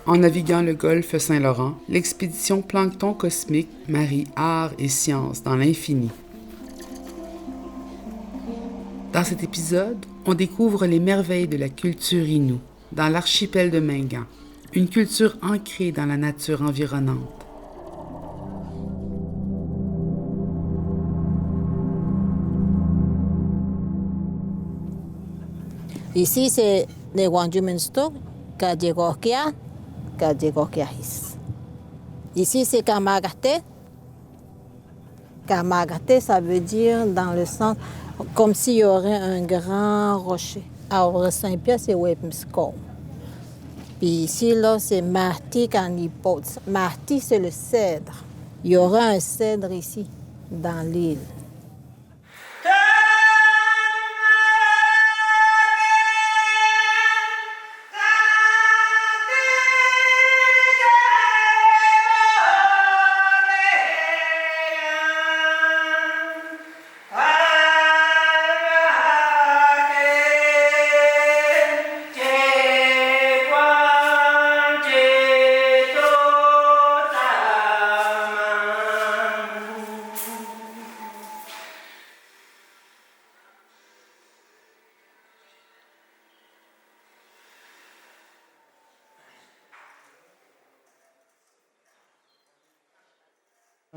En naviguant le golfe Saint-Laurent, l'expédition Plancton Cosmique marie art et science dans l'infini. Dans cet épisode, on découvre les merveilles de la culture Innu, dans l'archipel de Mingan, une culture ancrée dans la nature environnante. Ici, c'est le Wanjuminsto, Kajegokia, Kajegokiahis. Ici, c'est Kamagate. Kamagate, ça veut dire dans le sens comme s'il y aurait un grand rocher. À Saint-Pierre, c'est Wepmsco. Puis ici, là, c'est Marti Kanipot. Marti, c'est le cèdre. Il y aura un cèdre ici, dans l'île.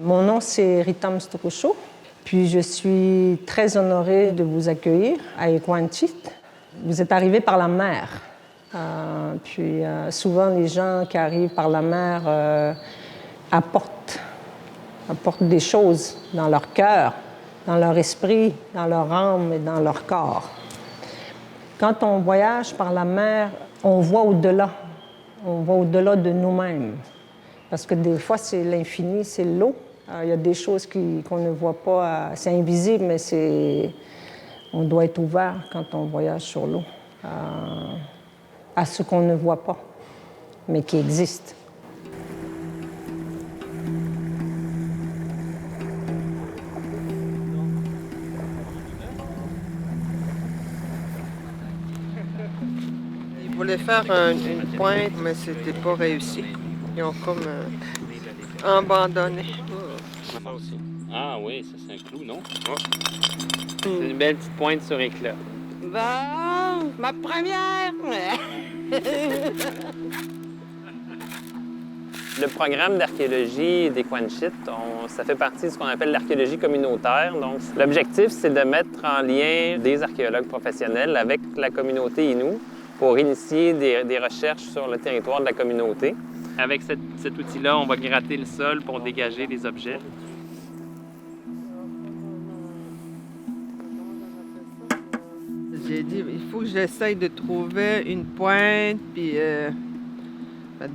Mon nom, c'est Ritam Stokosho, puis je suis très honorée de vous accueillir à Ekwanchit. Vous êtes arrivés par la mer. Souvent, les gens qui arrivent par la mer apportent des choses dans leur cœur, dans leur esprit, dans leur âme et dans leur corps. Quand on voyage par la mer, on voit au-delà. On voit au-delà de nous-mêmes. Parce que des fois, c'est l'infini, c'est l'eau. Il y a des choses qu'on ne voit pas, c'est invisible, mais on doit être ouvert quand on voyage sur l'eau à ce qu'on ne voit pas, mais qui existe. Ils voulaient faire une pointe, mais c'était pas réussi. Ils ont comme abandonné. Ça aussi. Ah oui, ça c'est un clou, non? Oh. C'est une belle petite pointe sur éclat. Bon, ma première! Le programme d'archéologie d'Ekwanchit, ça fait partie de ce qu'on appelle l'archéologie communautaire. Donc, l'objectif, c'est de mettre en lien des archéologues professionnels avec la communauté Innu pour initier des recherches sur le territoire de la communauté. Avec cet outil-là, on va gratter le sol pour dégager les objets. J'ai dit, il faut que j'essaye de trouver une pointe, puis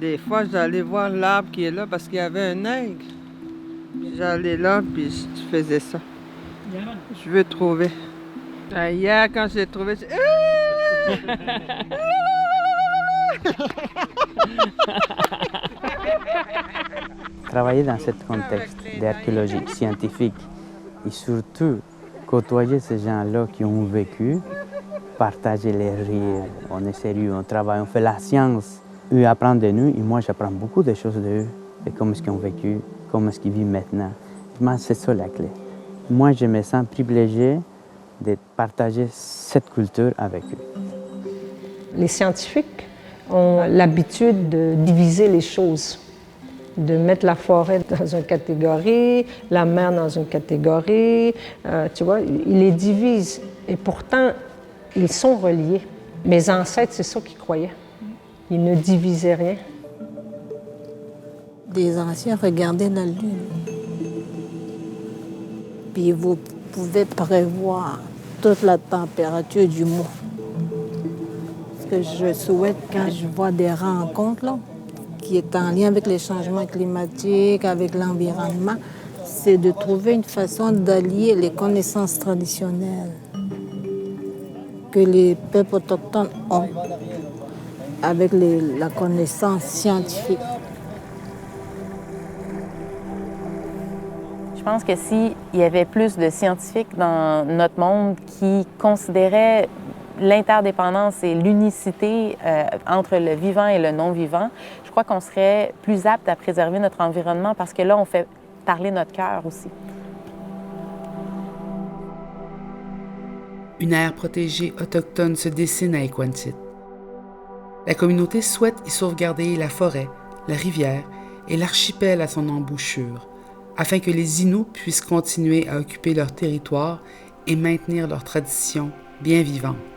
des fois, j'allais voir l'arbre qui est là parce qu'il y avait un aigle. J'allais là, puis je faisais ça. Je veux trouver. Hier, quand j'ai trouvé, j'ai... Travailler dans ce contexte d'archéologie scientifique et surtout côtoyer ces gens-là qui ont vécu, partager les rires, on est sérieux, on travaille, on fait la science. Eux apprennent de nous et moi j'apprends beaucoup de choses d'eux, de comment est-ce qu'ils ont vécu, comment est-ce qu'ils vivent maintenant. Moi, c'est ça la clé. Moi, je me sens privilégié de partager cette culture avec eux. Les scientifiques ont l'habitude de diviser les choses, de mettre la forêt dans une catégorie, la mer dans une catégorie. Tu vois, ils les divisent. Et pourtant, ils sont reliés. Mes ancêtres, c'est ça qu'ils croyaient. Ils ne divisaient rien. Des anciens regardaient la lune. Puis vous pouvez prévoir toute la température du mois. Ce que je souhaite quand je vois des rencontres là, qui est en lien avec les changements climatiques, avec l'environnement, c'est de trouver une façon d'allier les connaissances traditionnelles que les peuples autochtones ont avec la connaissance scientifique. Je pense que s'il y avait plus de scientifiques dans notre monde qui considéraient l'interdépendance et l'unicité entre le vivant et le non-vivant, je crois qu'on serait plus apte à préserver notre environnement parce que là, on fait parler notre cœur aussi. Une aire protégée autochtone se dessine à Equantit. La communauté souhaite y sauvegarder la forêt, la rivière et l'archipel à son embouchure, afin que les Inuits puissent continuer à occuper leur territoire et maintenir leurs traditions bien vivantes.